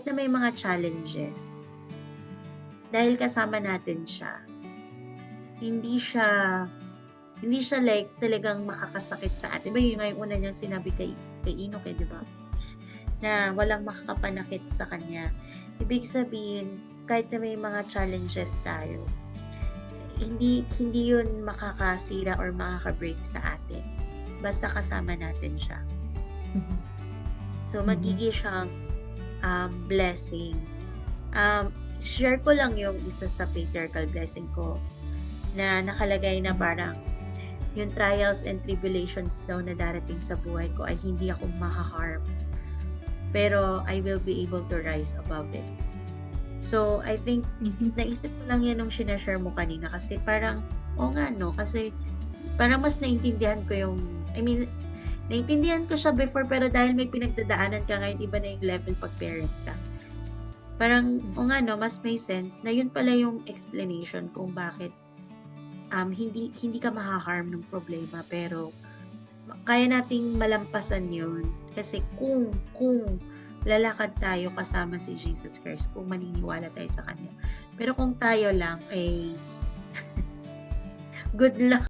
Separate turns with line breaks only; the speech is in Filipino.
kahit na may mga challenges, dahil kasama natin siya, hindi siya hindi siya like talagang makakasakit sa atin. 'Di ba yun nga yung una niyang sinabi kay Enoch, eh, 'di ba? Na walang makakapanakit sa kanya. Ibig sabihin, kahit na may mga challenges tayo, hindi yun makakasira or makaka-break sa atin, basta kasama natin siya.
Mhm.
So,
Mhm.
magiging siyang, blessing. Um, Share ko lang yung isa sa patriarchal blessing ko na nakalagay na
Mhm.
parang yung trials and tribulations daw na darating sa buhay ko ay hindi ako maha-harm, pero I will be able to rise above it. So, I think
Mhm.
naisip ko lang 'yan nung shine-share mo kanina kasi parang, oo nga 'no, kasi parang mas naintindihan ko yung I mean, naintindihan ko siya before pero dahil may pinagdadaanan ka ngayon, iba na yung level 'pag parent ka. Parang,
Mhm.
oo nga 'no, mas may sense na yun pala yung explanation kung bakit, hindi hindi ka maha-harm ng problema pero kaya nating malampasan yun kasi kung lalakad tayo kasama si Jesus Christ, kung maniniwala tayo sa kanya. Pero kung tayo lang ay good luck.